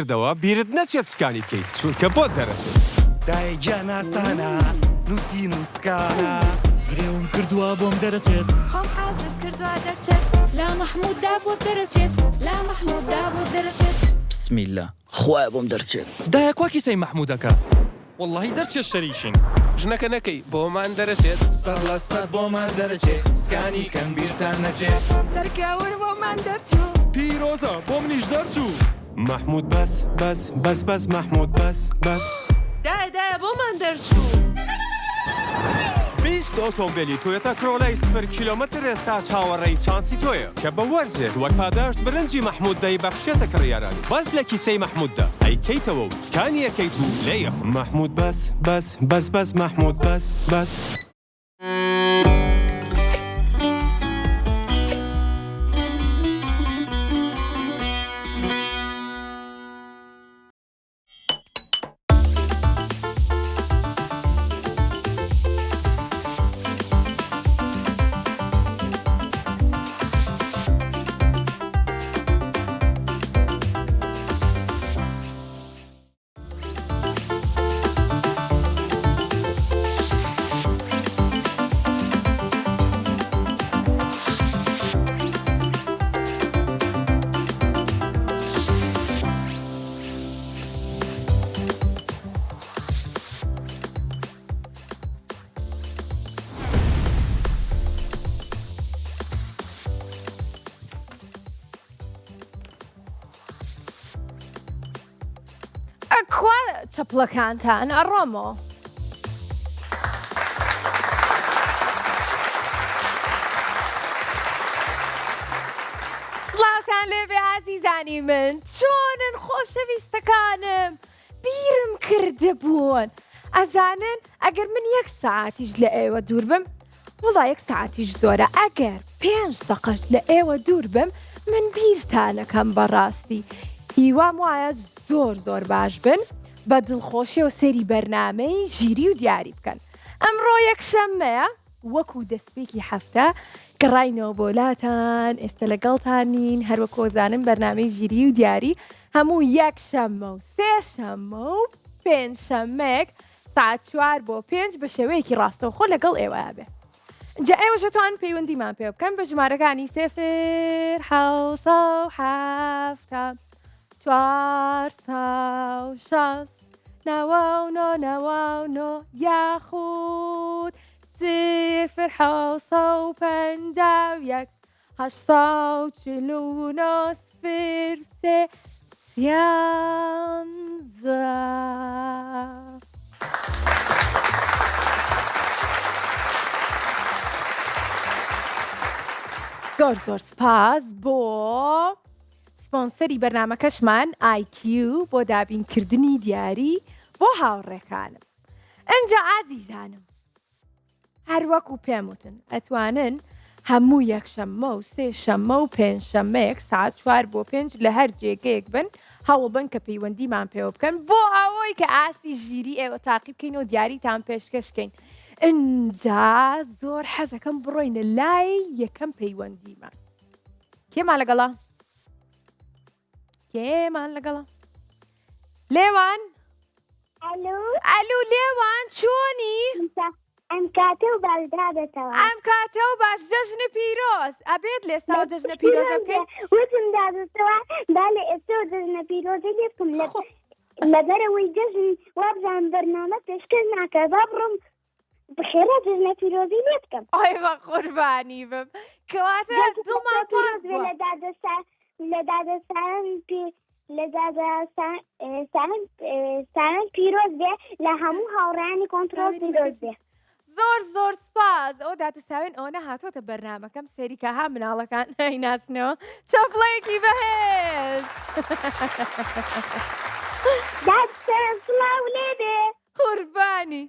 کردەوە بیرت نەچێت سکانی بکەیت چونکە بۆ دەرەچێت دایگیا ناسانە نووسی نووسکانە گرێوم کردووە بۆم دەرەچێت خۆم حازر کردووە دەرچێت لا مەحمووددا بۆ دەرەچێت لا مەحمووددا بۆ دەرەچێت بسمیلە خوای بۆم دەرچێت دایە کواکی سەی مەحموودەکە وەڵڵاهی دەرچێت شەریشین ژنەکە نەکەی بۆمان دەرەچێت 100% بۆمان دەرەچێت سکانی کەم بیرتان نەچێت سەرکەور بۆمان دەرچوو پیرۆزە بۆ منیش دەرچوو محمود بەس محمود بەس دایە بۆمان دەرچوو 20 ئۆتۆمبیلی تۆیۆتا کرۆلای 0 کیلۆمەتر ئێستا چاوەڕێی چانسی تۆیە کە بە وەرزێت وەک پاداشت برنجی مەحمود دەی بەخشێتە کڕیارانی بەس لە کیسەی مەحموددا ئەیکەیتەوە و سکانی یەکەیت و لێیەخ محمود بەس محمود بەس ئەکوا چەپڵەکانتان ئەڕۆمەوە سڵاوتان لێبێ عەزیزانی من چۆنن خۆشەویستەکانم بیرم کردبوون ئەزانن ئەگەر من 1 ساعتیش لە ئێوە دوور بم وڵا 1 ساعتیش زۆرە ئەگەر 5 دقەش لە ئێوە دوور بم من بیرتانەکەم بەڕاستی هیوام وایە زۆر باش بن بە دڵخۆشی و سەری بەرنامەی ژیری و دیاری بکەن ئەمڕۆ یەکشەممەیە وەکو دەستپێکی هەفتە گەڕاینەوە بۆلاتان ئێستا لەگەڵتانین هەروەکۆزانم بەرنامەی ژیری و دیاری هەموو یەکشەممە و سێشەممە و پێنجشەممەیەک ساعت 4 بۆ 5 بە شێوەیەکی ڕاستەوخۆ لەگەڵ ئێوەیە بێ جا ئێوە دەتوان پەیوەندیمان پێ بکەن بە ژمارەکانی 0 7 460 99 یاخود 0 751 849 0 3 11 زۆر سپاس بۆ سپۆنسەری بەرنامەکەشمان IQ بۆ دابینکردنی دیاری بۆ هاوڕێکانم ئەنجا ئازیزانم هەروەکو پێم وتن ئەتوانن هەموو یەکشەممە و سێشەممە و پێنجشەممەیەک ساعت 4 بۆ 5 لە هەر جێگەیەک بن هەوڵ بن کە پەیوەندیمان پێوە بکەن بۆ ئەوەی کە ئاستی ژیری ئێوە تاقی بکەین و دیاریتان پێشکەشکەین ئینجا زۆر حەزەکەم بڕۆینە لای یەکەم پەیوەندیمان کێمان لەگەڵا؟ لێوان؟ ئەلو لێوان چۆنی؟ ئەم کاتە و باشدادەتەوە ئەم کاتە و باش جەژنە پیرۆز ئەبێت لێستاوە جەژنە پیرۆزە بکەین وتم دادەتەوە با لە ئێستا و جەژنە پیرۆزە لێ بکەم لەبەرەوەی جەژن وابزان بەرنامە پێشکەش ناکە با بڕۆم بخێرە جەژنە پیرۆزی لێ بکەم ئۆی بە قوربانی بم کەواتە دڵمان پاک بووە لە دادەسان پیرۆز بێ لە هەموو هاوڕانی کۆنترۆل پیرۆز بێ زۆر سپاس ئەو داتەساوێن ئەوە هاتۆتە بەرنامەکەم سەریکە ها مناڵەکان هەیناسنەوە چەپڵەیەکی بەهێز سڵاو لێ بێ قوربانی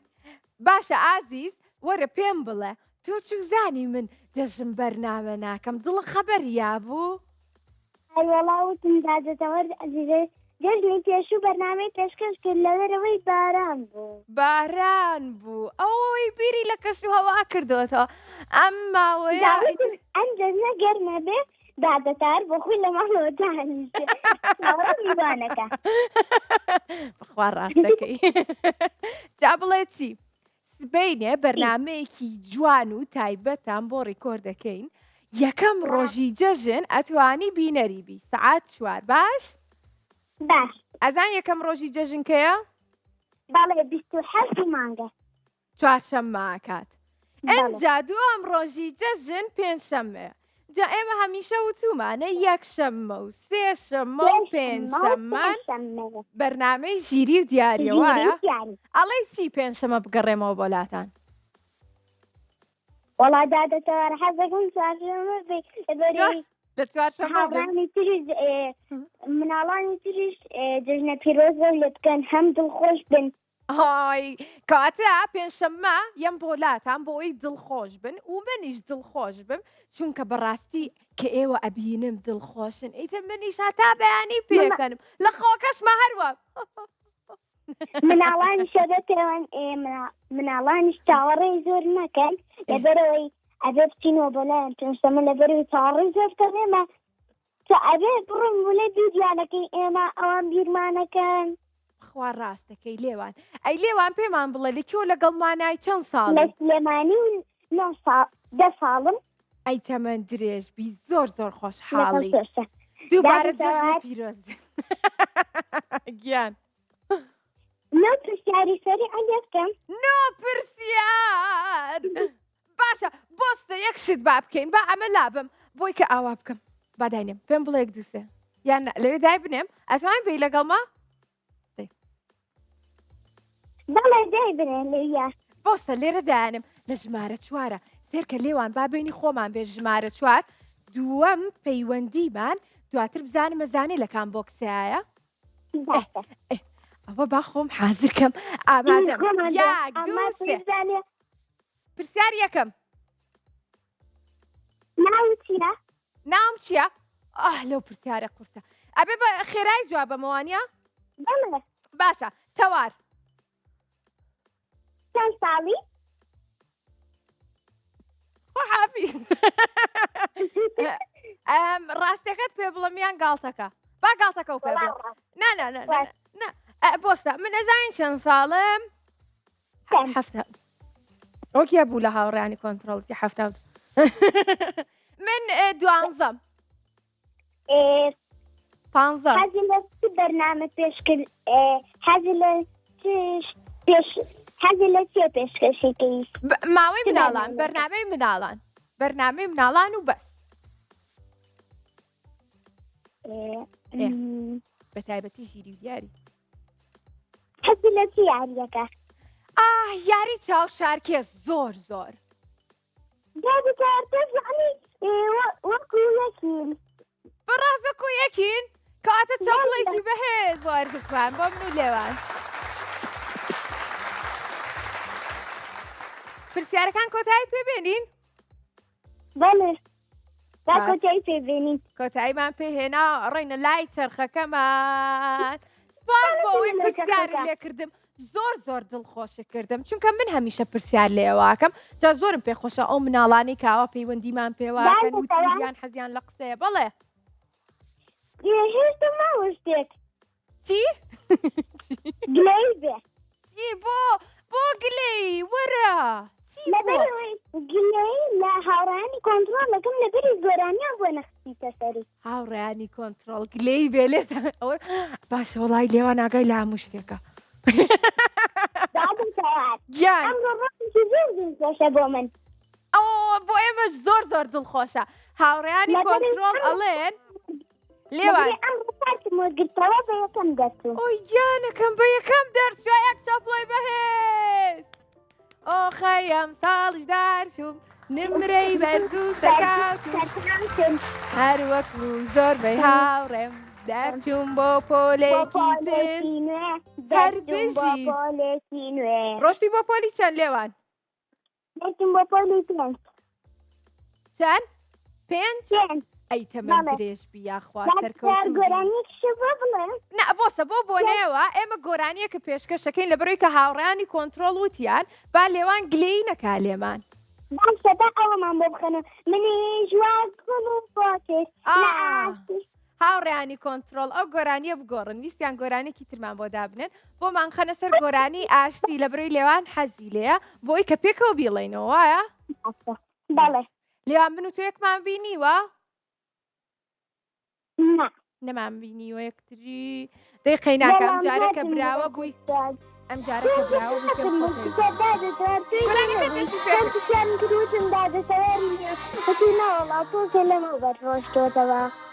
باشە ئازیز وەرە پێم بڵێ تۆ چوزانی من جەژن بەرنامە ناکەم دڵە خەبەریا بوو هەروەڵاوتم دادەتەوە ئەزیزە جەژنی پێشوو بەرنامەی پێشکەش کرد لەوەرەوەی باران بوو ئەوەی بیری لە کەش و هەوا کردوەوە ئەم ماوەیە ئەم جەژنە گەرمە بێ دادەتار بۆ خۆی لە ماڵەوە دانیشتێ چاوەڕێ میوانەکە بەخوا ڕاستەکەی جا بڵێ چی سبەینێ بەرنامەیەکی جوان و تایبەتان بۆ ڕیکۆرد دەکەین یەکەم ڕۆژی جەژن ئەتوانی بینەریبی سعات 4 باش باش ئەزان یەکەم ڕۆژی جەژنکەیە بەڵێ 27 مانگە چوارشەممە کات ئەمجا دووەم ڕۆژی جەژن پێنجشەممەیە جا ئێمە هەمیشە وتومانە یەکشەممە و سێشەممە و پێنجشەممان بەرنامەی ژیری و دیاریەوەیە ئەڵێ چی پێنجشەمە بگەڕێمەوە بۆلاتان وەڵا دادەتەوار حەزەکەم چوارشەممە بێ لە چوارشەممە هاوڕانی تریش مناڵانی تریش جژنە پیرۆزە لێ بکەن هەم دڵخۆش بن های کاتە پێنجشەممە یەم بۆلاتان بۆی دڵخۆش بن و منیش دڵخۆش بم چونکە بەڕاستی کە ئێوە ئەبینم دڵخۆشن ئیتر منیش هەتا بەیانی پێکەنم لە خۆکەشمە هەروە مناڵانی شەبە پێوان مناڵانیش چاوەڕێی زۆر نەکەن لەبەرەوەی ئەبێ بچینەوە بەلایەن پێنجشەممە لەبەرەوەی چاوەڕێی زۆر بکەنێمە ئەبێ بڕۆم بۆلێ دوودیانەکەی ئێمە ئەوان بیرمانەکەن خوا ڕاستەکەی لێوان ئەی لێوان پێمان بڵێ لەکیۆ لەگەڵمانای چەند لە ساڵی سلێمانی و 10 ساڵم ئەی تەمەند درێژبی زۆر زۆر خۆشحاڵی دووبارە جەژنی پیرۆز گیان نۆ پرسیاری سەری ئەلێ بکەم نۆ پرسیار باشە بۆستە یەک شت با بکەین با ئەمە لابم بۆی کە ئاوا بکەم باداینێم پێم بڵێ یەک دووسێ یان لەوێ دای بنێم ئەتوانین پێی لەگەڵما بەڵێ دای بنێ لێیا بۆستە لێرە دایانم لە ژمارە 4 سێرکە لێوان بابێنی خۆمان بێ ژمارە 4 دووەم پەیوەندیمان دواتر بزانم مەزانێ لە کام بۆکسایە ئەوە با خۆم حازرکەم ئامادەم یەک دوو سێ پرسیار یەکەم ناو چییە؟ ناوم چییە؟ لەو پرسیارە قورسە ئەبێ بە خێرایی جوابەمەوانە؟ بەڵێ باشە تەوار چەند ساڵی؟ خۆحافیز ڕاستەکەت پێ بڵم یان گاڵتەکە با گاڵتەکە و پێ بڵم بۆستە من ئەزانین چەند ساڵم هەفتە ئۆکیە بوو لە هاوڕێیانی کۆنتڕۆڵی هەفتە من 12 15 حەزی لە چ بەرنامە پێشکرد حەزی لە چێ پێشکەشێکەی ماوەی مناڵان بەرنامەی مناڵان و بەس بە تایبەتی ژیری و دیاری حەزی لە چی یاریەکە یاری چاوشارکێ زۆر زۆر دادەتار تەزانی وەکو یەکین بەڕاست وەکو یەکین کاتە چاپڵێکی بەهێز وەرگتوان بۆ من و لێوان پرسیارەکان کۆتایی پێبێنین؟ بەڵێ با کۆتایی پێبێنین کۆتاییمان پێهێنا ڕێنە لای چەرخەکەمان سپاس بۆ ئەوەی پرسیاری لێکردم زۆر زۆر دڵخۆشە کردم چونکە من هەمیشە پرسیار لێواکەم جا زۆرم پێخۆشە ئەو مناڵانی کاوە پەیوەندیمان پێواکەن و تریان حەزیان لە قسەیە بەڵێ هێشتا ماوە شتێک چی؟ گلەی بێ چی بۆ گلەی وەرە لەبەرەوەی گلەی لە هاوڕانی کۆنتڕۆڵەکەم لەبەری زۆرانیان بۆ نەخستیتە سەری هاوڕێیانی کۆنتڕۆڵ گلەی بێ لێت باشە وەڵای لێوان ئاگای لە هەموو شتێکە گیان ئەمڕۆ ڕۆژێکی زۆر دڵخۆشە بۆ من بۆ ئێمەش زۆر زۆر دڵخۆشە هاوڕێیانی کۆنتڕۆڵ ئەڵێن لێوان ئەمڕۆ کاتم وەرگرتەوە بە یەکەم دەرچوو ئۆی گیانەکەم بە یەکەم دەرچووە یەک چاپڵی بەهێز ئۆخەیەم ساڵیش دارچووم نمرەی بەرزوو سەکاتم هەر وەکو زۆر بەی هاوڕێم دەرچووم بۆ پۆلێکی تر هەر پۆلێکی نوێ ڕۆشتی بۆ پۆلی چەند لێوان؟ دەرچووم بۆ پۆلی پێنج چەند؟ پێنج؟ ئەی تەمەند درێژ بیاخوا سەرکەوتوو گۆرانیەکیشە بۆ بڵێ نا بۆسە بۆ نێوە ئێمە گۆرانیەکە پێشکەشەکەین لەبەرەوەی کە هاوڕێیانی کۆنتڕۆڵ وتیان با لێوان گلەی نەکا لێمان باشە بە ئەوەمان بۆ بخەنەوە منیش واگوڵ بۆتێ هاوڕێیانی کۆنتترۆل ئەو گۆرانیە بگۆڕن ویستیان گۆرانێکی ترمان بۆ دابنن بۆمان خەنە سەر گۆرانی ئاشتی لە بڕی لێوان حەزی لەیە بۆی کە پێکەوە بیڵێنەوە وایە بەڵێ لێوان بن و تۆ یەکمان بینیوە نا نەمان بینیوە یەکتری دەی قەیناکە ئەم جارە کە براوە بووی ئەم جارە کە براوە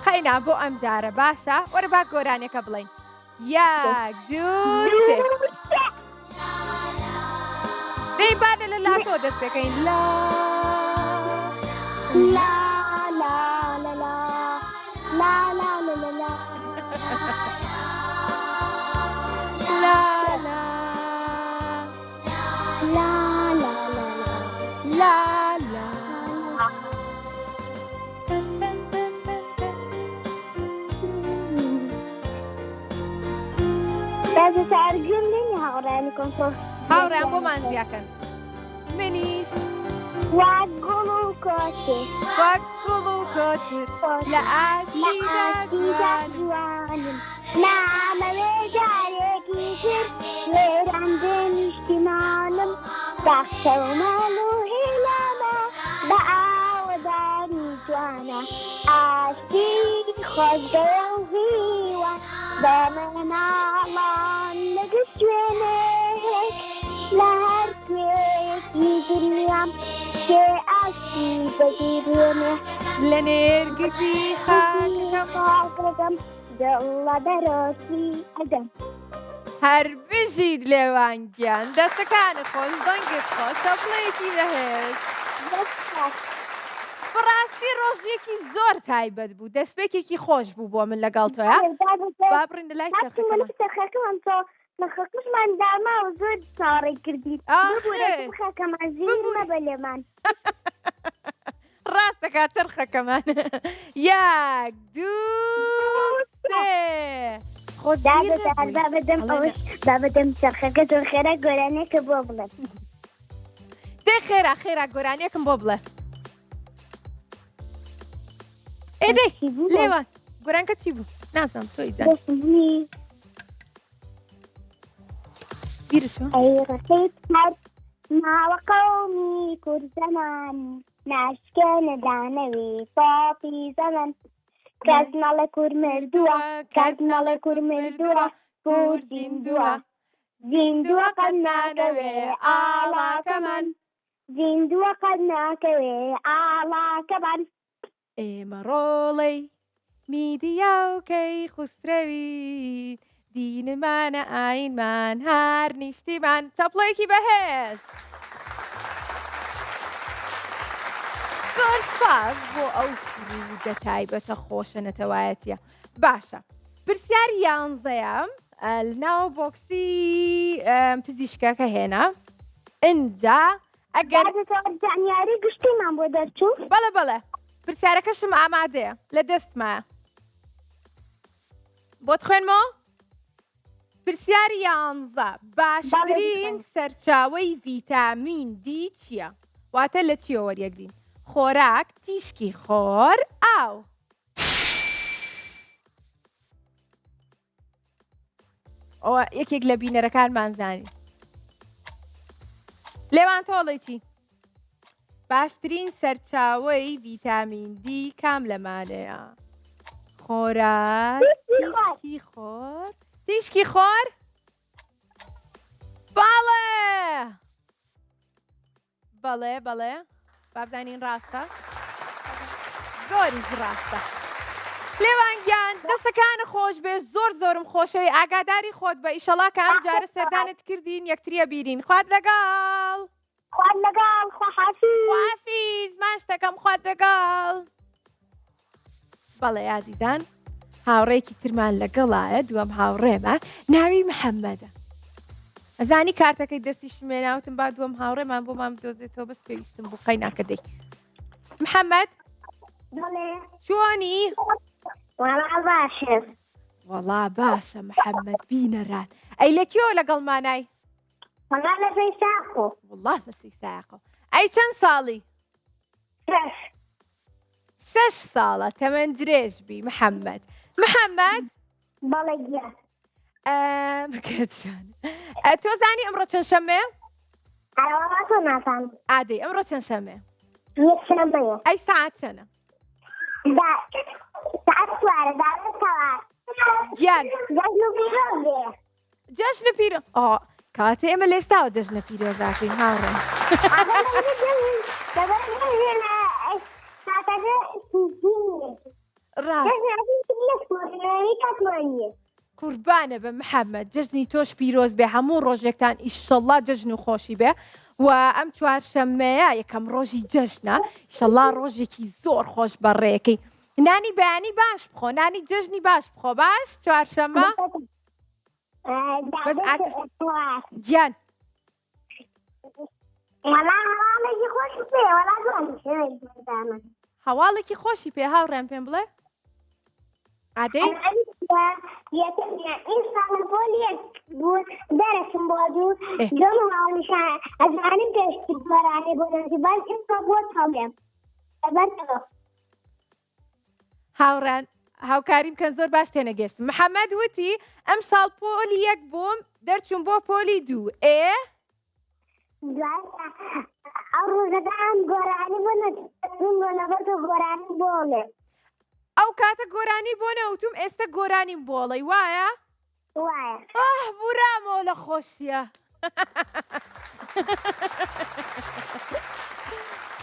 خەینا بۆ ئەم جارە باشە وەرە با گۆرانێکە بڵێن یەک دوو سێ دەی بادە لە لاتۆ دەست پێکەین لا لا لا لا لا لا لا لا لا لا لا لا لا لا لا لا لازم تعرقون لي هاوراني كنترول هاوڕێیان بۆمان زیاکەن منیش واگوڵ کۆتێ وەک گوڵ و کۆتر لە ئاسیدا جوانم نامەوێ جارێکی تر وێران دێنیشتیمانم بەخشە و ماڵ و هێلامە بە ئاوەدانی جوانە ئاستی خۆشگەیە و هیوە بە مەناڵان لەگەشت شوێنێک لە هەر کوێیەکی دنیام کێ ئاستی بەگیرێنێ لە نێرگتی خاکەکەم خاکەکەم دڵە دەرۆسی ئەدەم هەر بژید لێوانگیان دەستەکانت خۆش دەنگت خۆش سەپڵەیەکی دەهێش بەڕاستی ڕۆژێکی زۆر تایبەت بوو دەستپێکێکی خۆش بوو بۆ من لەگەڵ تۆیە با بڕین لای خەکەمان تۆ لە خەکوشمان داما و زۆر چاڕێ کردیت خەکەمان زیرمە بە لێمان ڕاستەکە تەرخەکەمان یەک دوو سێ بابەدەم چرخەکە زۆر خێرا گۆرانێکە بۆ بڵێ دێ خێرا خێرا گۆرانیەکم بۆ بڵێ ئێدەی لێوان گۆرانکە چی بوو نازانم تۆی زان بیرچۆ ئەی ڕەکەیت هەر ماوە قەومی کورد زەمان ناشکێنە دانەوی پاپی زەمان کەس نەڵە کوور مردووە کەس نەڵە کوور مردووە کوور زیندووە زیندووە قەت ناکەوێ ئاڵاکەمان زیندووە قەت ناکەوێ ئاڵاکەمان ئێمە ڕۆڵەی میدیاوکەی خوسترەوی دینمانە ئاینمان هەر نیشتیمان چەپڵێکی بەهێز زۆر سپاس بۆ ئەو فرودە تایبەتە خۆشە نەتەوایەتیە باشە پرسیاری یانزەیە ناو بۆکسی پزیشکەکە هێنا ئینجا ئەگەر زانیاری گشتیمان بۆ دەرچوو بەڵێ بەڵێ پرسیارەکەشم ئامادەیە لە دەستمایە بۆت خوێنمەوە پرسیاری یانزە باشترین سەرچاوەی ڤیتامین دی چییە؟ واتە لە چیەوە وەریەگرین؟ خۆراک، تیشکی خۆر، ئاو. ئەوە یەکێک لە بینەرەکانمان زانی. لێوان تۆڵی چی؟ باشترین سەرچاوەی ڤیتامین دی کام لەمانەیە؟ خۆراک، تیشکی خۆر. تیشکی خۆر؟ بەڵێ! بەڵێ بەڵێ بابزانین ڕاستە؟ زۆریش ڕاستە. لێوانگیان دەستەکانە خۆش بێ زۆر زۆرم خۆشەوی ئاگاداری خۆت بە ئیشەڵا کە ئەم جارە سەردانت کردین یەکتریە بیرین. خوات لەگەڵ! خوات لەگەڵ! خواحافیز! خواحافیز! ماش دەکەم خوات لەگەڵ! بەڵێ ئازیزان هاوڕێکی ترمان لەگەڵایە دووەم هاوڕێمە ناوی محەممەدە. ئەزانی کارتەکەی دەستی شمێناوتم با دووەم هاوڕێمان بۆمان بدۆزێتەوە بەس پێویستم بوو قەیناکەدەی. محەممەد چۆنی؟ وەڵا باشە. وەڵا باشە محەممەد بینەران. ئەی لە کێوە لەگەڵمانای؟ وەڵا لە سەیساقۆ. وەڵا لە سەیساقۆ. ئەی چەند ساڵی؟ 6 ساڵە تەمەەن درێژ بی محەممەد. محەممەد بەڵێ گیان مەکەجان تۆ زانی ئەمڕۆ چەند شەمەیە؟ ئەوە نازانم ئادەی ئەمڕۆ چەند شەمەیە؟ یەکشەمەیە ئەی ساعت چەنە؟ ساعت چوارە داوێتەوە گیان جەژن و پیرۆزێ جەژنە پیرۆ کاتێ ئێمە لێستاوە جەژنە پیرۆزاکەین هاوڕێ قوربانە بە محەممەد جژنی تۆش پیرۆز بێ هەموو ڕۆژێکتان ئیشەڵا جژن و خۆشی بێ و ئەم چوارشەممەیە یەکەم ڕۆژی جەژنە ئیشەڵا ڕۆژێکی زۆر خۆش بەڕێەکەی نانی بەیانی باش بخۆ نانی جژنی باش بخۆ باش چوارشەممە گیان هەواڵێکی خۆشی پێ هاوڕێم پێم بڵێ ئادەی دەرەچم بۆ دوو دۆم هاوڵیشان ئەزانم پێشتی بەرانێ بۆ نەزی باش ئێستا بۆ تاڵێم هاوڕان هاوکاریم کەن زۆر باش تێنەگەشت محەممەد وتی ئەم ساڵ پۆلی 1 بووم دەرچوم بۆ پۆلی 2 ئەو ڕۆژەکان گۆرانی بۆ نەبەر گۆرانی بۆڵێ ئەو کاتە گۆرانی بۆ نەوتم ئێستا گۆرانیم بۆڵی وایە؟ وایە بورامەوە لە خۆشیە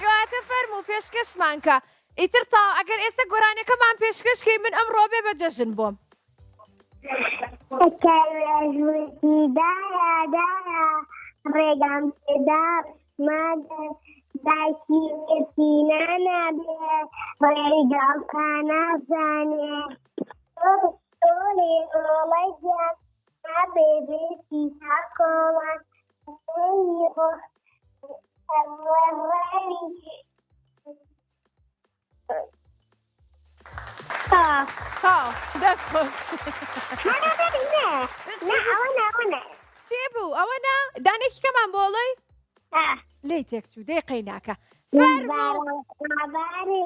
کاتە فەرموو پێشکەشمانکە ئیتر تا ئەگەر ئێستا گۆرانەکەمان پێشکەشکەی من ئەمڕۆ بێ بە جەژن بۆم دایە ڕێگام پێدا مادە دایکی نانە بێ ڕێگاڵکە نازانێ تۆڵێ ئۆڵی گیان نابێ بێتی تاکۆڵان چێ بوو ئەوە نا دانێکی کەمان بۆڵی لی تێکچوو دەیقەی ناکە بارێ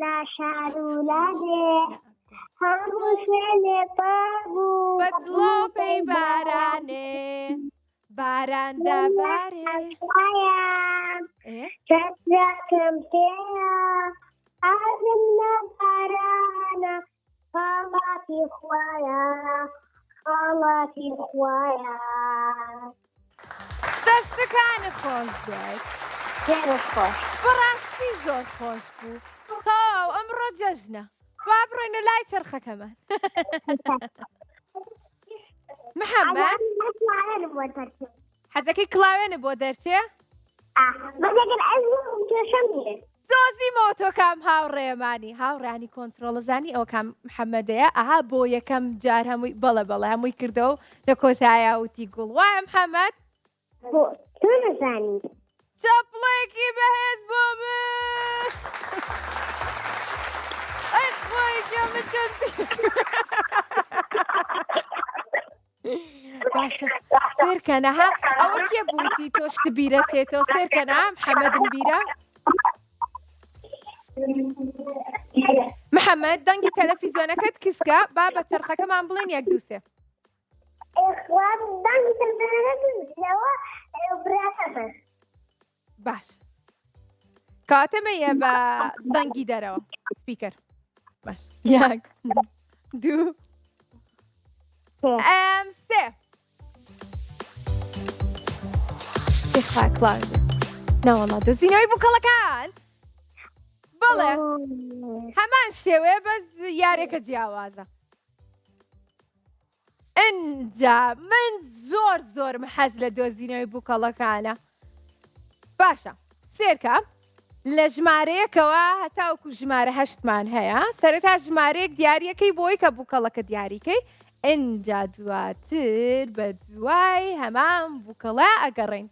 لا شارولادێ هەموو شوێنێ پابوو بەدڵۆ پێی بارانێ باران دەبارێ چەتراکەم پێیە ئازم لە بارانە خاڵاتی خوایە خاڵاتی خوایە دەستەکانە خۆش دێت خۆش بەڕاستی زۆر خۆش بوو تاو ئەمڕۆ جەژنە با بڕۆینە لای چرخەکەمان محەممەد حەزەکەی کڵاوێنە بۆ دەرچێ دۆزیمەوە تۆ کام هاوڕێمانی هاوڕانی کۆنتترۆڵەزانی ئەو کام محەممەدەیە ئەها بۆ یەکەم جار هەمووی بەڵێ هەمووی کردەوە لە کۆتایە وتی گوڵ وایە محەممەد تۆ نەزانی چەپڵێکی بەهێز بۆ من ئەی خۆی جەمە چەندی باشە سێرکەنەها ئەوە کێ بوویتی تۆشت بیرە تێتەوە سێرکەنا محەممەدم بیرە محەممەد دەنگی تەلەڤیزیۆنەکەت کسکە با بە چرخەکەمان بڵێن یەک دووسێ باش کاتەمەیە بە دەنگی دەرەوە سپیکەر باش یەک دوو سێ پێخوا کڵاو نەوەڵا دۆزینەوەی بووکەڵەکان بەڵێ هەمان شێوەیە بەس یارێکە جیاوازە ئەنجا من زۆر حەز لە دۆزینەوەی بووکەڵەکانە باشە سێرکە لە ژمارەیەکەوە هەتاوکو ژمارە 8مان هەیە سەرەتا ژمارەیەک دیاریەکەی بۆی کە بووکەڵەکە دیاریکەی ئەنجا دواتر بە دوای هەمان بووکەڵە ئەگەڕین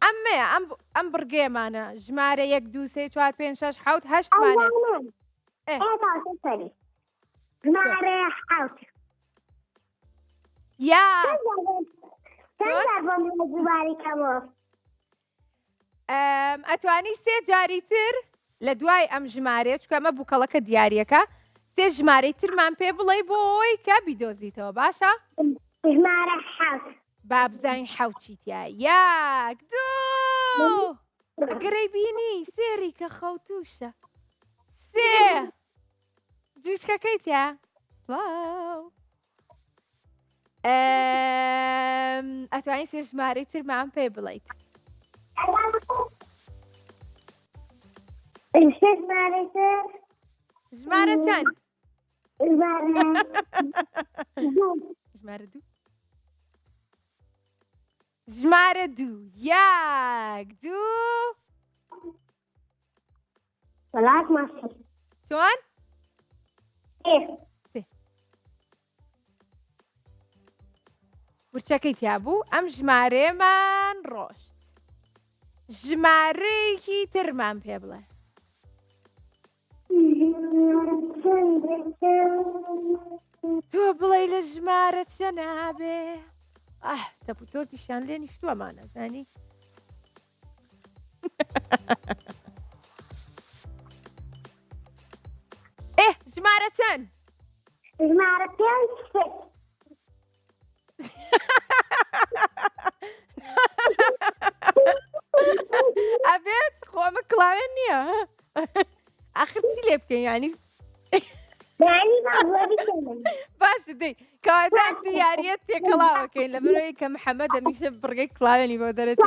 ئەمەیە ئەم بڕگێمانە ژمارە 1 2 3 4 5 6 7 8مانە یا چەند بۆم لە جوباری کەمەوە ئەتوانی سێ جاری تر لە دوای ئەم ژمارە چکە ئەمە بووکەڵەکە دیارەکە سێ ژمارەی ترمان پێ بڵێ بۆی کە بیدۆزیتەوە باشە؟ ژمارە حەوت با بزانین حەوت چیتە یەک دوو ئەگەرەی بینی سێری کە خەوتوشە سێ جوچکەکەیتە واو ئەتوانین سێ ژمارەی ترمان پێ بڵیت ژمارە تر ژمارە چەند؟ ژمارە دوو ژمارە دوو ژمارە دوو یەک دوو وڵات ماسی چۆن؟ ورچەکەی تیا بوو ئەم ژمارەیەمان ڕۆشت ژمارەیەکی ترمان پێ بڵێ تۆ بڵێ لە ژمارە چە نابێ تەپوتۆزیشان لێ نیشتووەمانە زانی ژمارە چەند؟ ژمارە پێنج ئەبێت خۆمە کڵاوێن نییە ئاخر چی لێ بکەین ینی باشە دەی کەواتە یاریەت تێکەڵاوەکەین لە بەرەوەی کە محەممەد هەمیشە بڕگەی کڵاوێنی بۆ دەرەێت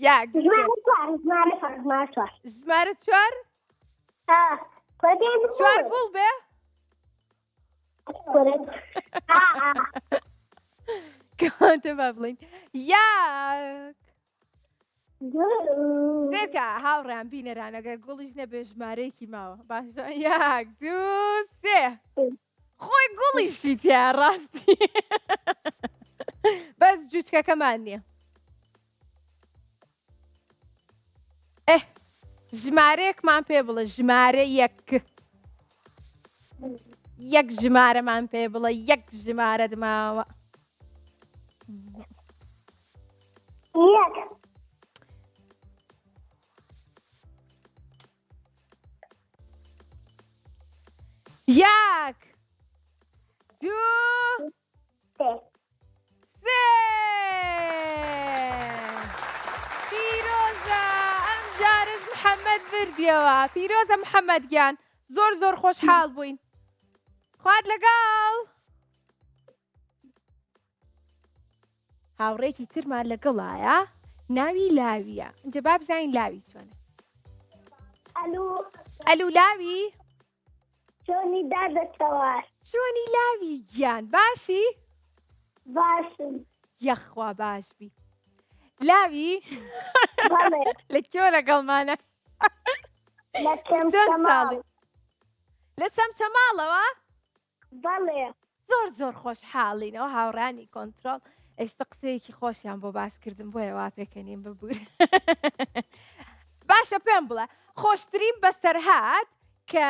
یاک ژمارە چوار چوار گوڵ بێ کەواتە با بڵین یاک زێرکە هاوڕیان بینەران ئەگەر گوڵیش نەبێ ژمارەیەکی ماوە باشە یاک دوو سێ خۆی گوڵیشی تیا ڕاستی بەس جوچکەکەمان نییە ژمارەیەکمان پێ بڵێ ژمارە یەک ژمارەمان پێ بڵێ یەک ژمارە دماوە یەک دوو سێ پیرۆزە ئەم جارش محەممەد بردیەوە پیرۆزە محەممەد گیان زۆر زۆر خۆشحاڵ بووین خوات لەگەڵ هاوڕێکی ترمان لەگەڵایە ناوی لاویە اینجا با بزانین لاوی چۆنە ئەلو لاوی چۆنی دادەتەوە چۆنی لاوی گیان باشی باشم یەخوا باشبی لاوی لە کێوە لەگەڵمانە لە چەمچەماڵەوە بەڵێ زۆر زۆر خۆشحاڵینەوە هاوڕانی کۆنتترۆل ئێستا قسەیەکی خۆشیان بۆ باسکردن بۆیە وا پێکەنیم ببوور باشە پێم بڵێ خۆشترین بەسەرهات کە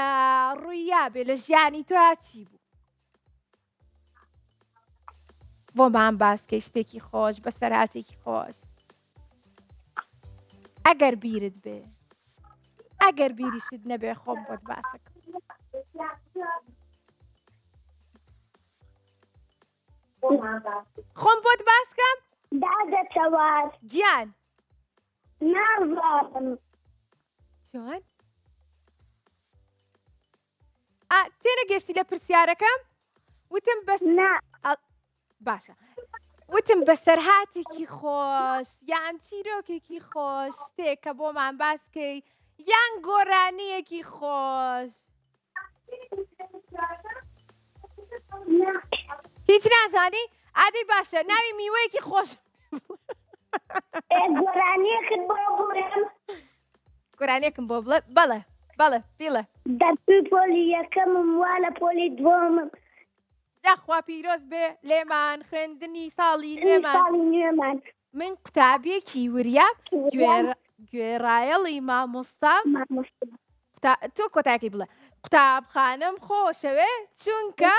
ڕوویابێ لە ژیانی تۆ چی بوو بۆمان باسکە شتێکی خۆش بەسەرهاتێکی خۆش ئەگەر بیرت بێ ئەگەر بیریشت نەبێ خۆم بۆت باسەکە خۆم بۆت باسکەم دادەتەوە گیان نازانم چۆن؟ تێنەگەشتی لە پرسیارەکەم وتم بەس باشە وتم بەسەرهاتێکی خۆش یان چیرۆکێکی خۆش شتێک کە بۆمان باسکەی یان گۆرانیەکی خۆش هیچ نازانی؟ ئادەی باشە ناوی میوەیەکی خۆش گۆرانیەکت بۆ بڵێم گۆرانیەکم بۆ بڵێ بەڵێ بەڵێ بیڵێ دەرپی پۆلی یەکەمم وا لە پۆلی دووەمم داخوا پیرۆز بێ لێمان خوێندنی ساڵی نوێمان من قوتابێکی وریا گوێڕایەڵی مامۆستام تۆ کۆتاکی بڵێ قوتابخانەم خۆشەوێ چونکە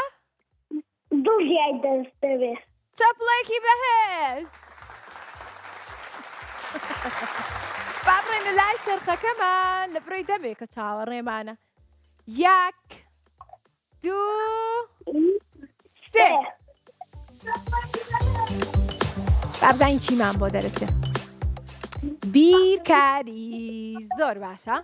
دڵیای دەست دەبێت چەپڵێکی بەهێز با بڕێنە لای چرخەکەمان لە بڕۆی دەبێت کە چاوەڕێمانە 1 2 3 بابزانین چیمان بۆ دەرەچێت بیرکاری زۆر باشە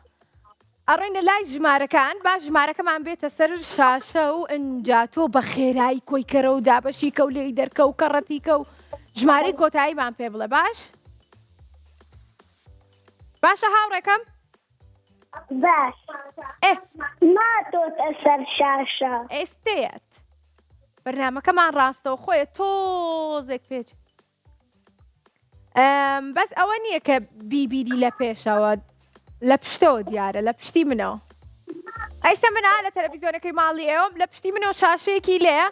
ئەڕێنە لای ژمارەکان با ژمارەکەمان بێتە سەر شاشە و ئەنجا تۆ بە خێرایی کۆیکەرە و دابەشی کە و لێی دەرکە و کەڕەتیکە و ژمارەی کۆتاییمان پێ بڵێ باش باشە هاوڕێکەم باش ماتۆتە سەر شاشە ئێستێت بەرنامەکەمان ڕاستەوە خۆیە تۆزێک پێچ بەس ئەوە نییە کە بیبیری لە پێشەوە لە پشتەوە دیارە لە پشتی منەوە ئەیسە منە لە تەلەڤیزیۆنەکەی ماڵی ئێوەم لە پشتی منەوە شاشەیەکی لێە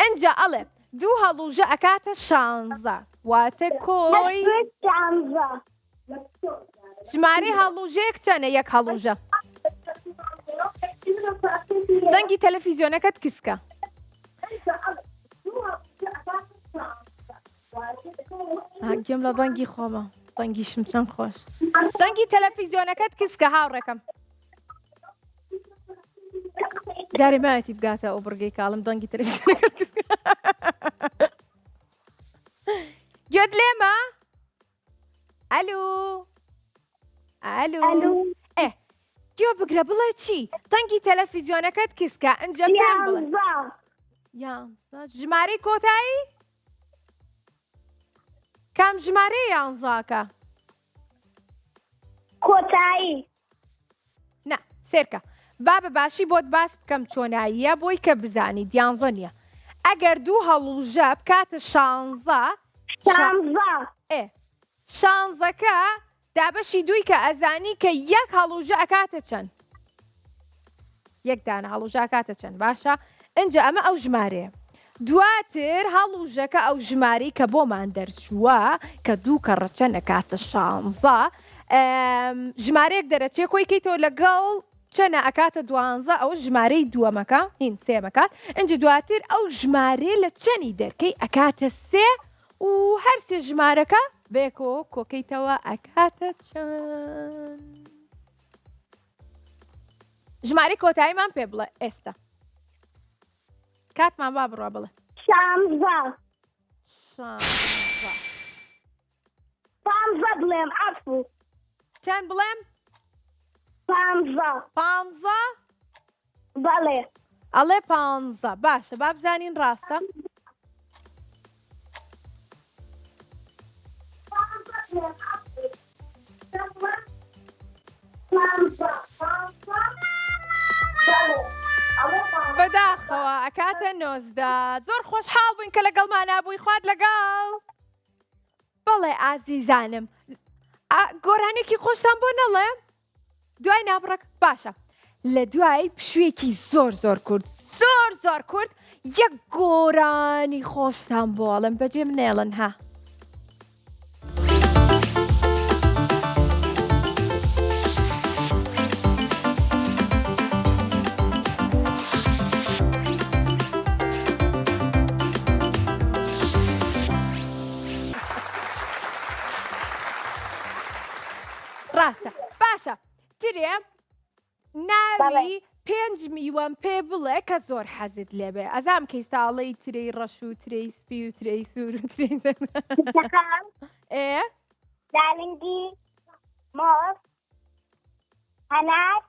ئەنجا ئەڵێ دوو هەڵوژە ئەکاتە 16 واتە کۆی ژمارەی هەڵوژەیەک چەنە یەک هەڵوژە دەنگی تەلەڤیزیۆنەکەت کسکە گوێم لە دەنگی خۆمە دەنگیشم چەند خۆش دەنگی تەلەڤیزیۆنەکەت کسکە هاوڕێکەم جارێ مایەتی بگاتە ئەو بڕگەی کاڵم دەنگی تەلەڤیزیۆنەکەت کسکە گوێت لێمە ئەلو گوێ بگرە بڵێ چی دەنگی تەلەڤیزیۆنەکەت کسکە ئەنجە پێم بڵێ ژمارەی کۆتایی کام ژمارەی یانزاکە کۆتایی نا سێرکە با بە باشی بۆت باس بکەم چۆناییە بۆی کە بزانی دیانزە نییە ئەگەر دوو هەڵوژە بکاتە 16 شانزەکە دابەشی دوی کە ئەزانی کە یەک هەڵوژە ئەکاتە چەند یەک دانە هەڵوژە ئەکاتە چەند باشە ئەنجە ئەمە ئەو ژمارەیە دواتر هەڵوژەکە ئەو ژمارەی کە بۆمان دەرچووە کە دوو کەڕە چەند ئەکاتە 16 ژمارەیەک دەرەچێ کۆی کەیتەوە لەگەڵ چەنە ئەکاتە 12 ئەوە ژمارەی دووەمەکە هین سێمەکات ئەنجە دواتر ئەو ژمارەیە لە چەنی دەرکەی ئەکاتە سێ و هەر سێ ژمارەکە بێکۆ کۆکەیتەوە ئەکاتە چەند ژمارەی کۆتاییمان پێ بڵێ ئێستا کاتمان با بڕوا بڵێ 15 بڵێم ئەفو چەند بڵێم 15 بەڵێ ئەڵێ 15 باشە با بزانین ڕاستە بەداخەوە ئەکاتە 19 زۆر خۆشحاڵ بووین کە لەگەڵمان نابووی خوات لەگەڵ بەڵێ ئازیزانم گۆرانێکی خۆشتان بۆ نەڵێ دوای نابڕێک باشە لە دوای پشوێکی زۆر کورد زۆر کورد یەک گۆرانی خۆشتان بۆڵم بەجێ منێڵن ها ڕاستە باشە ترێ ناوی 5 میوەم پێ بڵێ کە زۆر حەزت لێبێ ئەزام کەی ساڵەی ترەی ڕەش و ترەی سپی و ترەی سوور و ترەی دالنگی مۆز هەنار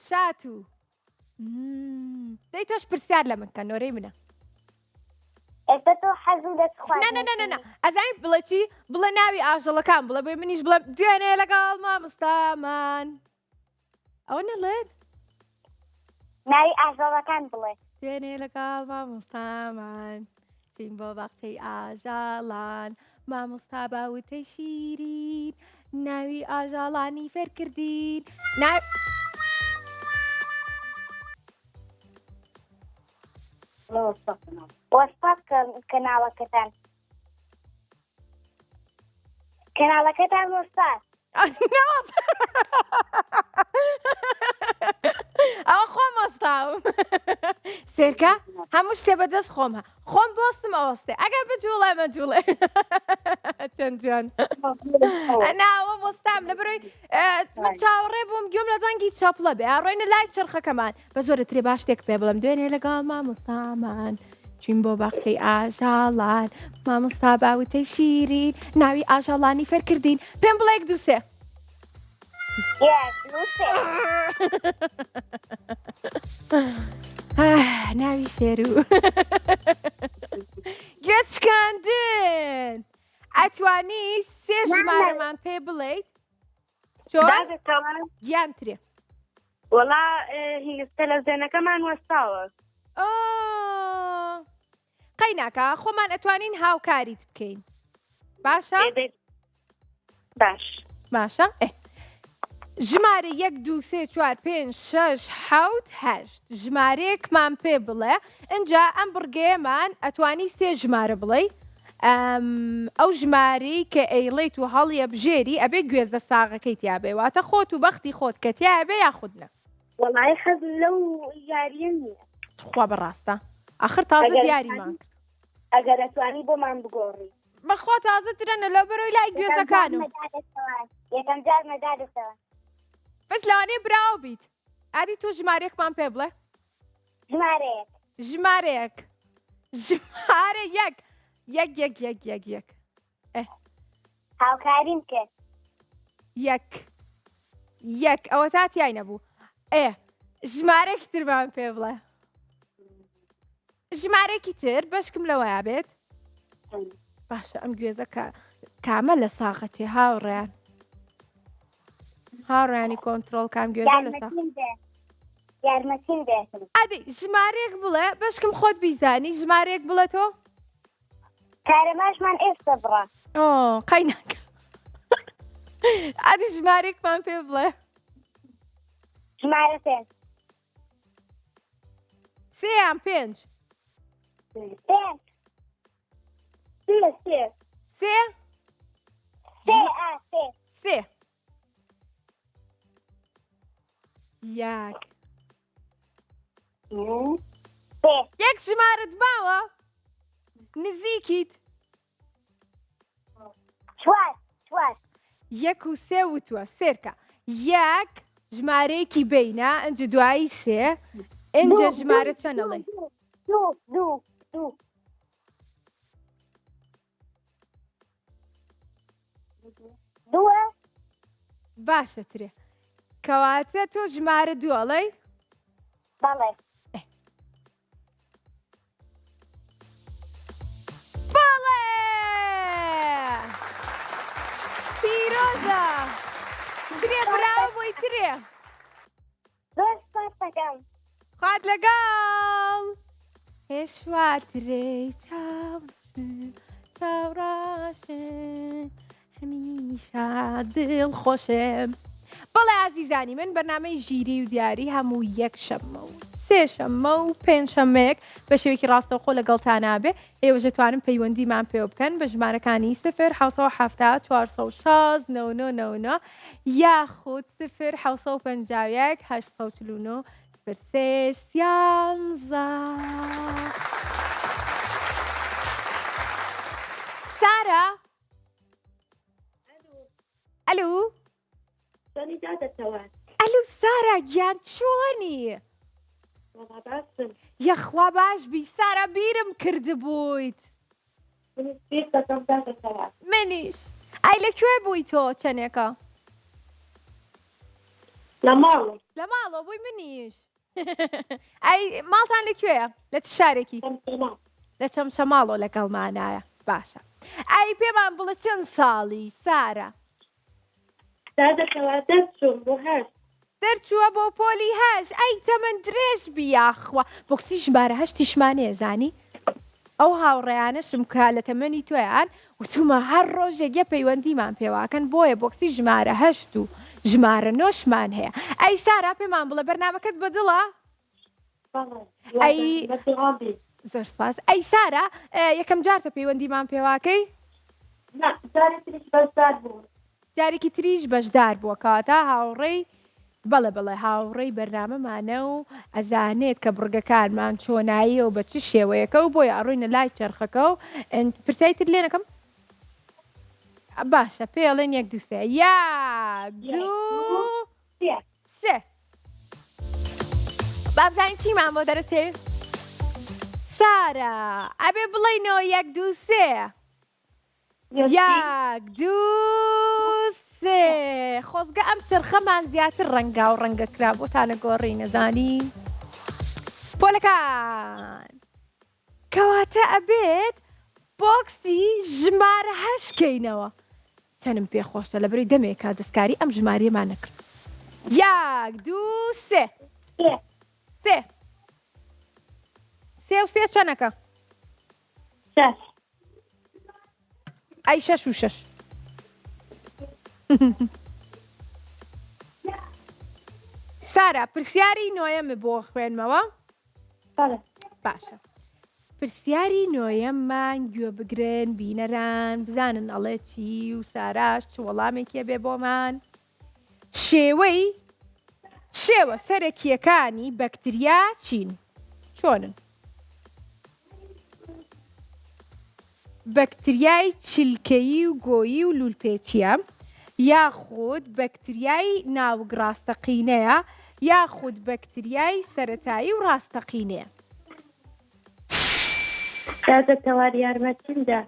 شاتو دەی تۆش پرسیار لە من کە نۆرەی منە ئێستا تۆ حەزم دەستخوات نه ئەزانیت بڵێ چی بڵێ ناوی ئاژەڵەکان بڵێ بۆی منیش بڵێ دوێنێ لەگەڵ مامۆستامان ئەوە نەڵێت ناوی ئاژەڵەکان بڵێ دوێنێ لەگەڵ مامۆستامان چین بۆ باخچەی ئاژەڵان مامۆستا باوتەی شیرین ناوی ئاژەڵانی فێرکردین وەسپاس کەناڵەکەتان وەستاس ئەوە خۆمە چونکە هەموو شتێ بەدەست خۆمە خۆم بۆستم ئەوەستێ ئەگەر بجوڵێ مەجوڵێ چەند جوان ناوە بۆستام لە بەرەوەی من چاوەڕێ بووم گوێم لە دەنگی چاپڵە بێ ڕۆینە لای چرخەکەمان بە زۆرە ترێ باش شتێک پێ بڵم دوێنێ لەگەڵ مامۆستامان چین بۆ بەختەی ئاژاڵان مامۆستا باوتەی شیرین ناوی ئاژاڵانی فێرکردین پێم بڵێ یەک دووسێ ناوی شێرو گوێچکاندن ئەتوانی سێ ژمارەمان پێ بڵێیت چۆن گیانترێ وەڵا هینگستە لە زێنەکەمان وەستاوە قەی ناکە خۆمان ئەتوانین هاوکاریت بکەین باشە؟ باشە؟ ژمارە 1 2 3 4 5 6 7 8 ژمارەیەکمان پێ بڵێ اینجا ئەم بڕگەیەمان ئەتوانی سێ ژمارە بڵێ ئەو ژمارەی کە ئەیڵێیت و هەڵیە بژێری ئەبێ گوێزە ساغەکەی تیابێ واتە خۆت و بەختی خۆت کە تیابێ یاخودنە وەڵای حەز لەو یاریە نییە خوا بەڕاستە ئاخر تازە دیاریمان ئەگەر ئەتوانی بۆمان بگۆڕی بەخوا تازە ترەنە لە بەرەوەی لای گوێزەکانم یەکەم جار مەدادەسەوە بەس لەوانەیە براوە بیت ئاری تۆ ژمارەیەکمان پێ بڵێ ژمارەیەک ژمارە یەک هاوکاریم کرد یەک ئەوە تا تیای نەبوو ژمارەێکی ترمان پێ بڵێ ژمارەێکی تر بەشکم لەوەیە بێت باشە ئەم گوێزە کامە لە ساغەتێ هاوڕێیانی کۆنتترۆل کام گوێزە لە ساغ یارمەتیم دێت ئەدی ژمارەیەک بڵێ بەشکم خۆت بیزانی ژمارەیەک بڵێ تۆ کارەماشمان ئێستا بڕە قەی ناکە ئەدی ژمارەیەکمان پێ بڵێ ژمارە پێنج سێیان پێنج سێ یەک ژمارەت باوە نزیکیت چوار یەک و سێ وتووە سێرکە یەک ژمارەیەکی بینە ئەنجە دوایی سێ ئەنجە ژمارە چەنەڵێ دووە باشەترێ کەواتە تۆ ژمارە دووەڵێ بەڵێ بەڵێ پیرۆزە ترێ براوە بۆی ترێ زۆر سپاسەکەم خوات لەگەڵ هێشواترێ چاوڕاشن هەمیشە دڵخۆشم بەڵێ ئازیزانی من بەرنامەی ژیری و دیاری هەموو یەک شەممە و سێ شەممە و پێنج شەمەیەک بە شێوەیەکی ڕاستەوخۆ لەگەڵتانابێ ئێوەش دەتوانن پەیوەندیمان پێ بکەن بە ژمارەکانی 0 470 499 یاخود 0 751 849 3 سارە ئەلو ئەلو سارە گیان چۆنی یەخوا باش بی سارە بیرم کردبوویت منیش ئەی لەکوێ بووی تۆ چەنێکە لە ماڵەوە بووی منیش ئەی ماڵتان لەکوێیە لە چ شارێکی لە چەمشە ماڵەوە لەگەڵمانایە باشە ئەی پێمان بڵە چەند ساڵی سارە دەرچووە بۆ پۆلی هەش ئەی تەمەند درێژ بیاخوا بۆکسی ژمارە هەشتی شمانەیە زانی ئەو هاوڕێیانەشم کا لە تەمەنی تۆیان وتومە هەر ڕۆژێک یە پەیوەندیمان پێواکەن بۆیە بۆکسی ژمارە هەشت و ژمارە نۆشمان هەیە ئەی سارا پێمان بڵە بەرنامەکەت بەدڵە ئەی زۆر سپاس ئەی سارا یەکەم جارتە پەیوەندیمان پێواکەی جارێکی تریش بەشدار بووە کاتە هاوڕێی بەڵێ بەڵێ هاوڕێی بەرنامەمانە و ئەزانێت کە بڕگەکانمان چۆناییە و بە چ شێوەیەکە و بۆی ئەڕووینە لای چرخەکە و پرسیایتر لێ نەکەم باشە پێڵێن 1 2 3 1 2 3 بابزانین چیمان بۆ دەرەچێت سارە ئەبێ بڵێنەوە 1 2 3 1 2 3 خۆزگە ئەم چرخەمان زیاتر ڕەنگا و ڕەنگەکرا بۆتانە گۆڕی نەزانی پۆلەکان کەواتە ئەبێت بۆکسی ژمارە 8 کەینەوە چەندم پێخۆشە لەبەرەوەی دەمێکا دەستکاری ئەم ژمارەیەمان نەکرد 1 2 3 3 3 و 3 چەندەکە ئەی 6 و 6 سارا پرسیاری نۆیەمە بۆ خوێنمەوە باشە پرسیاری نۆیەممان گوێ بگرن بینەران بزانن ئەڵێ چی و ساراش چ وەڵامێکیە بێ بۆمان شێوە سەرەکیەکانی بەکتریا چین چۆنن بەکتریای چلکەیی و گۆیی و لولپێچیە یاخود بەکتریای ناوگ ڕاستەقینەیە یاخود بەکتریای سەرەتایی و ڕاستەقینەیە دادەتەوار یارمەتیمدا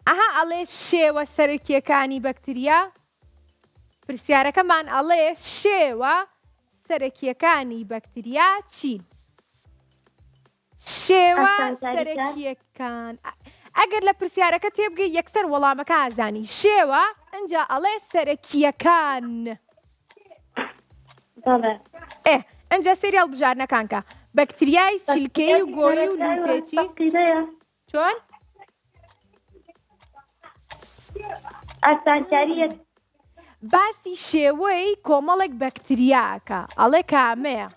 ئەها ئەڵێ شێوە سەرەکیەکانی بەکتریا پرسیارەکەمان ئەڵێ شێوە سەرەکیەکانی بەکتریا چین شێوە سەرەکیەکان ئەگەر لە پرسیارەکە تێبگەی یەکسەر وەڵامەکە ئازانی شێوە ئەنجا ئەڵێ سەرەکیەکان ئەنجا سریال بژارنەکانکە بەکتریای چیلکەی و گۆی و لولپێچی چۆن؟ ئاسانکاریەک باسی شێوەی کۆمەڵێک بەکتریاکە ئەڵێ کامەیە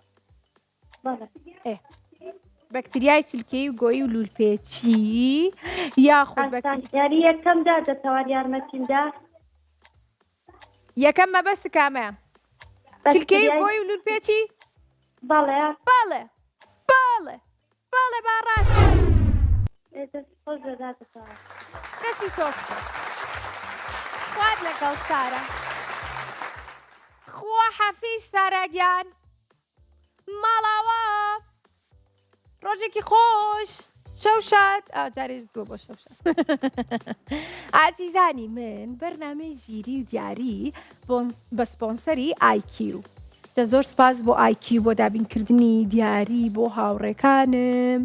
بەکتریای چلکەی و گۆی و لولپێچی یاخود ئاسانکاری یەکەمدا دەتەوار یارمەتیمدا یەکەم مەبەست کامەیە چلکەی و گۆی و لولپێچی بەڵێ باڵێ باڕاست دەستی تۆ خوات لەگەڵ سارە خوا حەفیز سارەگیان ماڵاوە ڕۆژێکی خۆش شەوشات جارێ زۆ بۆ شەوشات ئازیزانی من بەرنامەی ژیری و دیاری بە سپۆنسەری ئایکیو زۆر سپاس بۆ ئایکیو بۆ دابینکردنی دیاری بۆ هاوڕێکانم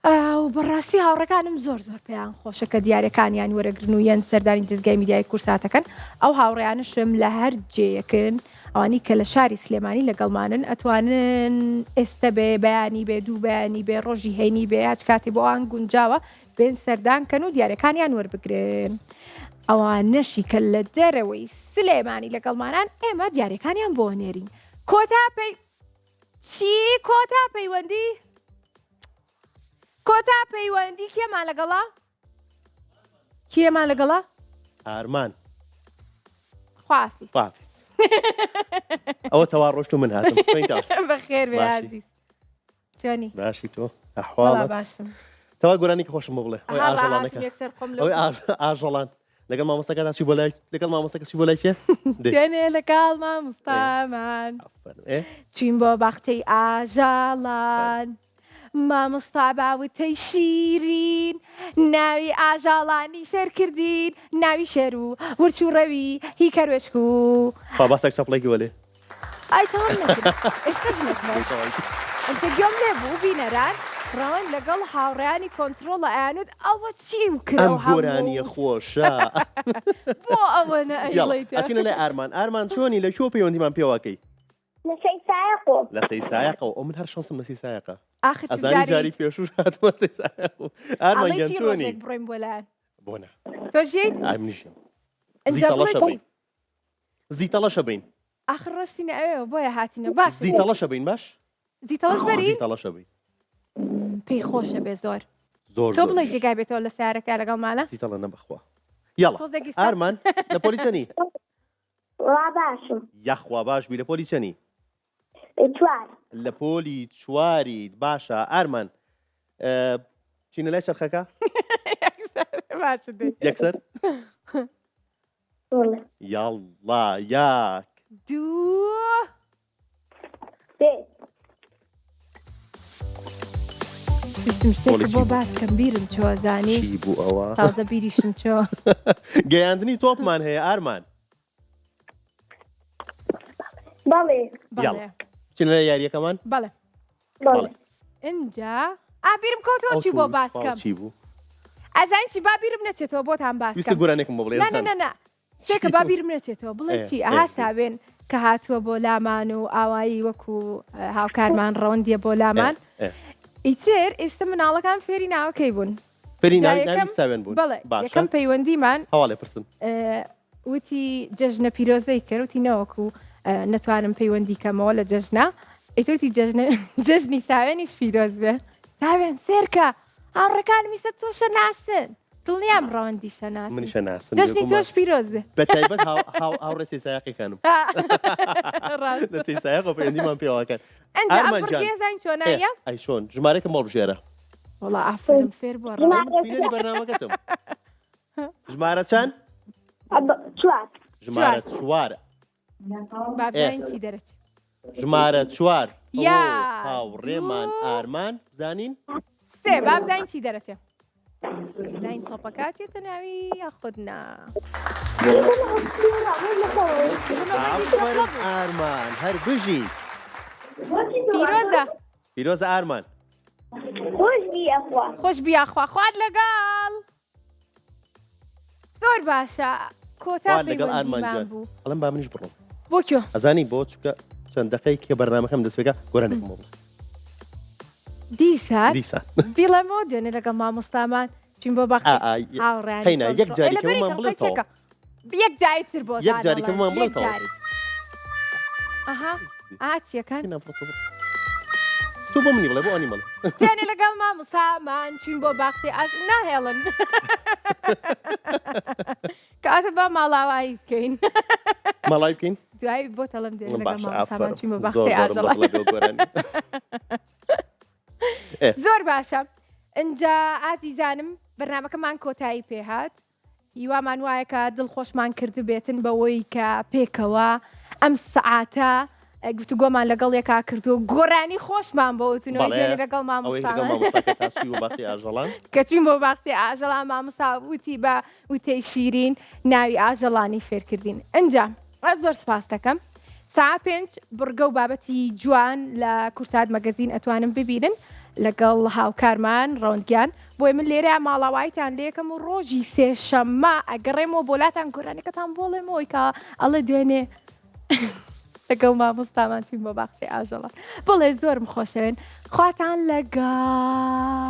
و بەڕاستی هاوڕەکانم زۆر پێیان خۆشە کە دیارەکانیان وەرەگرن و یەن سەردانی دەستگای میدیای کورساتەکەن ئەو هاوڕێیانشم لە هەر جێیەکن ئەوانی کە لە شاری سلێمانی لەگەڵمانن ئەتوانن ئێستا بێ بەیانی بێ دوو بەیانی بێ ڕۆژی هەینی بێ هاچ کاتی بۆ ئەوان گونجاوە بێن سەردانکەن و دیارەکانیان وەربگرن ئەوان نەشی کە لە دەرەوەی سلێمانی لەگەڵمانان ئێمە دیارەکانیان بۆ نێرین کۆتا پەیوەندی کێمان لەگەڵا؟ کێمان لەگەڵا؟ ئارمان خوافی ئەوە تەوا ڕۆشت و من هاتم بەخێر بێ عزیز چۆنی؟ باشی تۆ ئەحواڵەت باشم تەوا گۆرانێکی خۆشم بۆ بڵێ ئەوەی ئاژەڵانەکە یەکسەر خۆم ئەوەی ئاژەڵان لەگەڵ مامۆستاکەدا چی بۆ لای لەگەڵ مامۆستاکە چی بۆ لای کێ؟ دوێنێ لەگەڵ مامۆستامان چین بۆ باخچەی ئاژەڵان مامۆستا باوتەی شیرین ناوی ئاژەڵانی فێر کردین ناوی شێر و ورچ و ڕەوی هی کەروێشک و باسێک چەپڵێکی وەلێ ئای تەواو نەکرد ئەنتە گوێم لێبوو بینەران ڕەوەن لەگەڵ هاوڕێیانی کۆنترۆڵە ئەیانوت ئەوە چیم کرد ئەم گۆرانیە خۆشە بۆ ئەوەنە ئەیڵێتە ئەچینە لای ئارمان چۆنی لە کۆ پەیوەندیمان پێواکەی لە سەیسایەقۆ لە سەیسایەقەوە ئەو من هەر شانسم لە سەیسایەقە ئاخر ئەزانی جاری پێشوش هاتووە سەیسایەقۆ ئارمان گیان چۆنی بڕۆین بۆ لایەن بۆنە تۆ ژیت ئامنیشم ئەنجا بڵێ زیتەڵەشە بین آخر ڕۆستینە ئەوێ بۆیە هاتینە باش زیتەڵەشە بین باش زیتەڵەش بەری زیتەڵەشە بین پێی خۆشە بێ زۆر زۆر تۆ بڵێ جێگای بێتەوە لە سیارەکە لەگەڵمانە زیتەڵە نەبەخوا یاڵا ئارمان لە پۆلیسەنی وا باشم یەخوا باش بی لە پۆلی چەنی چوار لە پۆلی چواریت باشە ئارمان چینە لای چرخەکە باشە دێ یەکسەر وڵێ یاڵڵا یاک دوو سێ ویستم شتێک بۆ باسکەم بیرم چۆ زانی چی بوو ئەوە تازە بیریشم چۆ گەیاندنی تۆپمان هەیە ئارمان بەڵێ بەڵێ چینە لای یاریەکەمان بەڵێ بەڵێ اینجا ئابیرم کەوتەوە چی بۆ باسکەم چی بوو ئەزانی چی بابیرم نەچێتەوە بۆتان ویستە باسکەم گۆرانێکم بۆ بڵێ نه شتێکە بابیرم نەچێتەوە بڵێ چی ئەها ساوێن کە هاتووە بۆ لامان و ئاوایی وەکو هاوکارمان ڕەوەندیە بۆ لامان ئیتر ئێستا مناڵەکان فێری ناوەکەی بوون فێری ناوی ساوێن بوون بەڵێ یەکەم پەیوەندیمان هەواڵێ پرسم وتی جەژنە پیرۆزەی کرد وتی نەوەکو نەتوانم پەیوەندی کەمەوە لە جەژنا ئیترتی جەژنی ساوێنیش پیرۆز بێ ساوێن سێرکە هاوڕێکان میسە تۆشە ناسن دڵنیام ڕەوەندی شەناس منی شەناسم جەژنی تۆش پیرۆز بێ بە تایبەت هاوڕێ سێسایەقیکانم لە سێسایەقە پەیوەندیمان پێوەکەن ئەنجام چۆنایە ئەی چۆن ژمارەکەم بۆ بژێرە وڵا ئافرم فێر بۆ بینەری بەرنامەکەتم ژمارە چەند چوار ژمارە چوارە بابزین چی دەرەچ ژمارە چوار یا هاوڕێمان ئارمان زانین سێ بابزین چی دەرەچێ زین تۆپەکە چێتە ناوی یاخودنا ئارمان هەر بژی پیرۆزە پیرۆزە ئارمان خۆش بیاخوا خوارد لەگەڵ زۆر باشە کۆتا لەگەڵ ئارمان پەیوەندیمان بوو ئەڵم با منیش بڕۆم بۆ کێ ئەزانی بۆ چکە چەند دقەی کە بەرنامەکەم دەستپێکە گۆرانێکم بۆ دیسان دیسان بیڵێمەوە دوێنێ لەگەڵ مامۆستامان چین بۆ بەختی هاوڕێنی هەینا یەک جاریکەمان بڵێتەوە یەک جایتر بۆ یەک جاریکەمان بڵێتەوە ئاها چیەکان تو بۆ منی بڵێ بۆ ئەنی بڵێ دوێنێ لەگەڵ مامۆستامان چین بۆ بەختی ناهێڵن کاتە بە ماڵاوایی بکەین ماڵای بکەین دوای بۆ تەڵم دێن لەگەڵ مامۆستامان چین بۆ بەختی ئاژەڵ زۆر باشە اینجا ئازیزانم بەرنامەکەمان کۆتایی پێهات هیوامان وایە کە دڵخۆشمان کرد بێتن بەوەی کە پێکەوە ئەم سەعاتە گفتوگۆمان لەگەڵ یەکا کردو گۆرانی خۆشمان بۆتونەوەی دوێنێ لەگەڵ مامۆستامان کە چین بۆ باختی ئاژەڵان مامۆستا وتی بە وتەی شیرین ناوی ئاژەڵانی فێرکردین اینجا زۆر سپاس دەکەم ساعت 5 بڕگە و بابەتی جوان لە کورسات مەگەزین ئەتوانم ببینن لەگەڵ هاوکارمان ڕەوندگیان بۆی من لێرە ماڵاوایتان لێکەم و ڕۆژی سێشەممە ئەگەڕێمەوە بۆلاتان گۆرانەکەتان بۆڵێمەوەی کە ئەڵێ دوێنێ لەگەڵ مامۆستامان چین بۆ باختی ئاژەڵە بڵێ زۆرم خۆشەوێن خواتان لەگەڵ